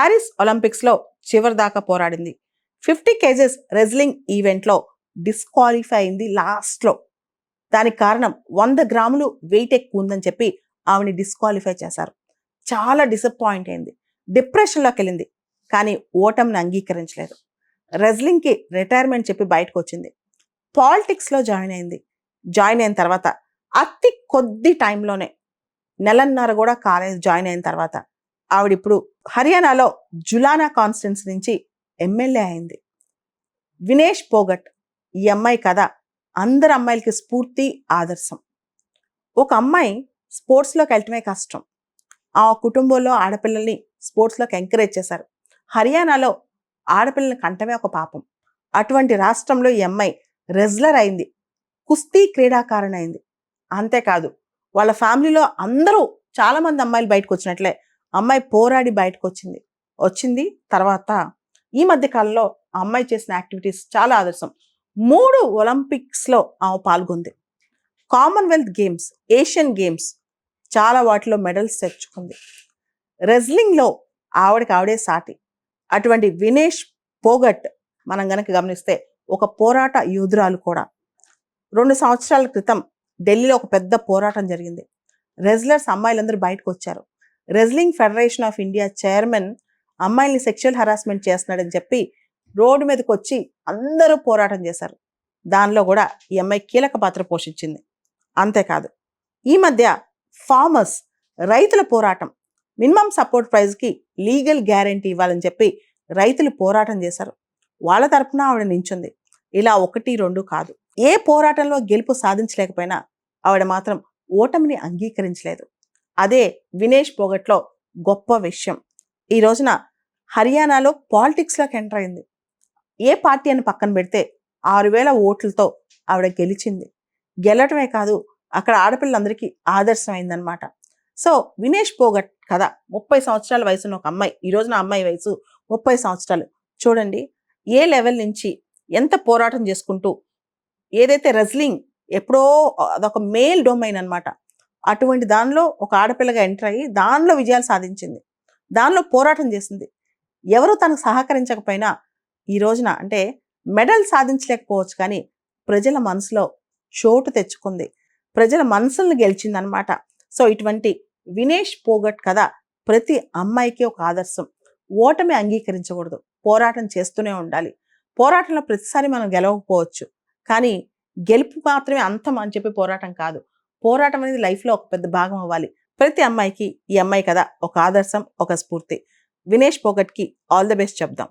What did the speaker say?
Paris ఒలింపిక్స్లో చివరిదాకా పోరాడింది. 50 కేజెస్ రెజ్లింగ్ ఈవెంట్లో డిస్క్వాలిఫై అయింది లాస్ట్లో. దానికి కారణం 100 గ్రాములు వెయిట్ ఎక్కువ ఉందని చెప్పి ఆమెని డిస్క్వాలిఫై చేశారు. చాలా డిసప్పాయింట్ అయింది, డిప్రెషన్లోకి వెళ్ళింది. కానీ ఓటమిని అంగీకరించలేదు. రెజ్లింగ్కి రిటైర్మెంట్ చెప్పి బయటకు వచ్చింది. పాలిటిక్స్లో జాయిన్ అయింది. జాయిన్ అయిన తర్వాత అతి కొద్ది టైంలోనే, నెలన్నర కూడా కాలేజ్ జాయిన్ అయిన తర్వాత ఆవిడిప్పుడు హర్యానాలో జులానా కాన్స్టిట్యున్సీ నుంచి ఎమ్మెల్యే అయింది. వినేష్ పోగట్ ఈ అమ్మాయి కథ అందరు అమ్మాయిలకి స్ఫూర్తి, ఆదర్శం. ఒక అమ్మాయి స్పోర్ట్స్లోకి వెళ్ళటమే కష్టం. ఆ కుటుంబంలో ఆడపిల్లల్ని స్పోర్ట్స్లోకి ఎంకరేజ్ చేశారు. హర్యానాలో ఆడపిల్లల్ని కంటమే ఒక పాపం. అటువంటి రాష్ట్రంలో ఈ అమ్మాయి రెజ్లర్ అయింది, కుస్తీ క్రీడాకారణ అయింది. అంతేకాదు వాళ్ళ ఫ్యామిలీలో అందరూ చాలామంది అమ్మాయిలు బయటకు వచ్చినట్లే అమ్మాయి పోరాడి బయటకు వచ్చింది. తర్వాత ఈ మధ్య కాలంలో ఆ అమ్మాయి చేసిన యాక్టివిటీస్ చాలా ఆదర్శం. 3 ఒలింపిక్స్లో ఆమె పాల్గొంది. కామన్వెల్త్ గేమ్స్, ఏషియన్ గేమ్స్ చాలా వాటిలో మెడల్స్ తెచ్చుకుంది. రెజ్లింగ్లో ఆవిడే సాటి. అటువంటి వినేష్ పోగట్ మనం గనక గమనిస్తే ఒక పోరాట యోధురాలు కూడా. 2 సంవత్సరాల క్రితం ఢిల్లీలో ఒక పెద్ద పోరాటం జరిగింది. రెజ్లర్స్ అమ్మాయిలందరూ బయటకు వచ్చారు. Wrestling federation of India chairman అమ్మాయిల్ని సెక్షువల్ హరాస్మెంట్ చేస్తున్నాడని చెప్పి రోడ్డు మీదకి వచ్చి అందరూ పోరాటం చేశారు. దానిలో కూడా ఈ అమ్మాయి కీలక పాత్ర పోషించింది. అంతేకాదు ఈ మధ్య ఫార్మర్స్, రైతుల పోరాటం, మినిమం సపోర్ట్ ప్రైజ్కి లీగల్ గ్యారంటీ ఇవ్వాలని చెప్పి రైతులు పోరాటం చేశారు. వాళ్ళ తరపున ఆవిడ నించుంది. ఇలా 1, 2 కాదు, ఏ పోరాటంలో గెలుపు సాధించలేకపోయినా ఆవిడ మాత్రం ఓటమిని అంగీకరించలేదు. అదే వినేష్ పోగట్లో గొప్ప విషయం. ఈ రోజున హర్యానాలో పాలిటిక్స్లోకి ఎంటర్ అయింది. ఏ పార్టీ అని పక్కన పెడితే 6,000 ఓట్లతో ఆవిడ గెలిచింది. గెలటమే కాదు, అక్కడ ఆడపిల్లలందరికీ ఆదర్శమైందనమాట. సో వినేష్ పోగట్ కథ 30 సంవత్సరాల వయసున్న ఒక అమ్మాయి. ఈ రోజున అమ్మాయి వయసు 30 సంవత్సరాలు. చూడండి ఏ లెవెల్ నుంచి ఎంత పోరాటం చేసుకుంటూ, ఏదైతే రెజ్లింగ్ ఎప్పుడో అదొక మేల్ డొమైన్ అనమాట, అటువంటి దానిలో ఒక ఆడపిల్లగా ఎంటర్ అయ్యి దానిలో విజయాలు సాధించింది, దానిలో పోరాటం చేసింది. ఎవరు తనకు సహకరించకపోయినా ఈ రోజున అంటే మెడల్ సాధించలేకపోవచ్చు, కానీ ప్రజల మనసులో చోటు తెచ్చుకుంది, ప్రజల మనసులను గెలిచిందనమాట. సో ఇటువంటి వినేష్ పోగట్ కథ ప్రతి అమ్మాయికి ఒక ఆదర్శం. ఓటమి అంగీకరించకూడదు, పోరాటం చేస్తూనే ఉండాలి. పోరాటంలో ప్రతిసారి మనం గెలవకపోవచ్చు, కానీ గెలుపు మాత్రమే అంతం అని చెప్పి పోరాటం కాదు. పోరాటం అనేది లైఫ్లో ఒక పెద్ద భాగం అవ్వాలి. ప్రతి అమ్మాయికి ఈ అమ్మాయి కథ ఒక ఆదర్శం, ఒక స్ఫూర్తి. వినేష్ పోగట్కి ఆల్ ది బెస్ట్ చెప్దాం.